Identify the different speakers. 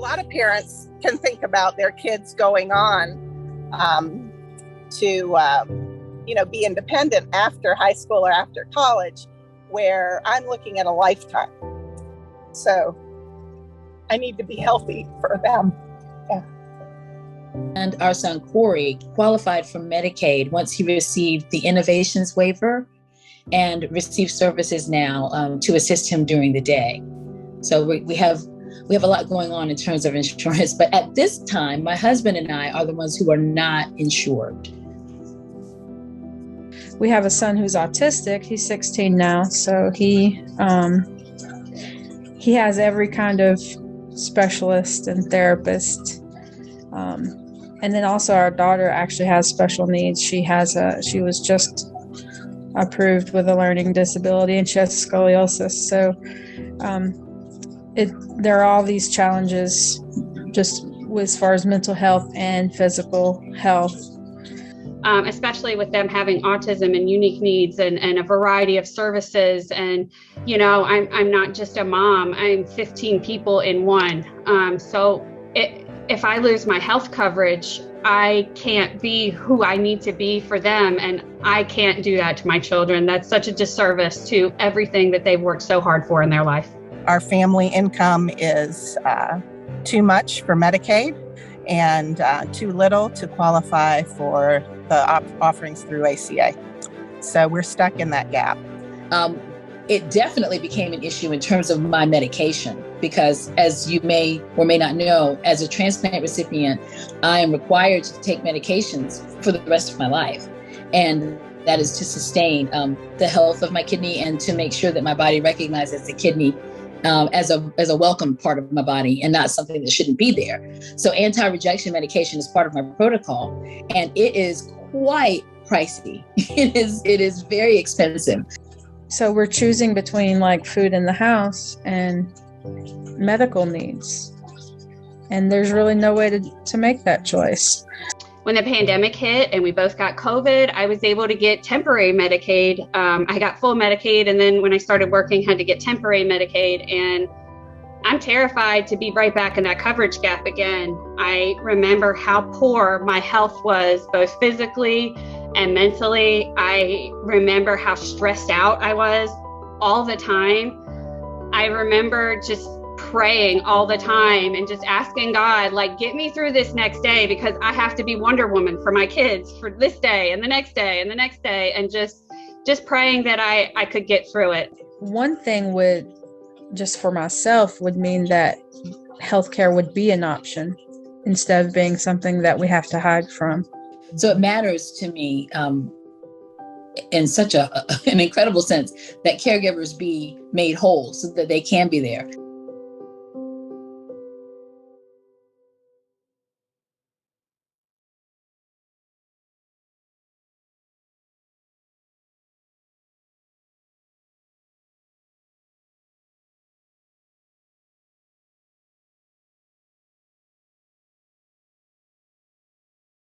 Speaker 1: lot of parents can think about their kids going on to be independent after high school or after college, where I'm looking at a lifetime. So I need to be healthy for them. Yeah.
Speaker 2: And our son Corey qualified for Medicaid once he received the Innovations waiver and receives services now to assist him during the day. So we have a lot going on in terms of insurance, but at this time, my husband and I are the ones who are not insured.
Speaker 3: We have a son who's autistic. He's 16 now, so he has every kind of specialist and therapist. And then also our daughter actually has special needs. She was just approved with a learning disability, and she has scoliosis. So there are all these challenges just as far as mental health and physical health.
Speaker 4: Especially with them having autism and unique needs and a variety of services. And, I'm not just a mom, I'm 15 people in one. So if I lose my health coverage, I can't be who I need to be for them. And I can't do that to my children. That's such a disservice to everything that they've worked so hard for in their life.
Speaker 1: Our family income is too much for Medicaid and too little to qualify for the offerings through ACA. So we're stuck in that gap.
Speaker 2: It definitely became an issue in terms of my medication, because as you may or may not know, as a transplant recipient, I am required to take medications for the rest of my life. And that is to sustain the health of my kidney and to make sure that my body recognizes the kidney as a welcome part of my body and not something that shouldn't be there. So anti-rejection medication is part of my protocol, and it is quite pricey. It is very expensive.
Speaker 3: So we're choosing between like food in the house and medical needs. And there's really no way to make that choice.
Speaker 4: When the pandemic hit and we both got COVID, I was able to get temporary Medicaid. I got full Medicaid, and then when I started working, had to get temporary Medicaid. And I'm terrified to be right back in that coverage gap again. I remember how poor my health was, both physically and mentally. I remember how stressed out I was all the time. I remember just praying all the time and just asking God, like, get me through this next day, because I have to be Wonder Woman for my kids for this day and the next day and the next day, and just praying that I could get through it.
Speaker 3: One thing just for myself would mean that healthcare would be an option instead of being something that we have to hide from.
Speaker 2: So it matters to me in such an incredible sense that caregivers be made whole so that they can be there.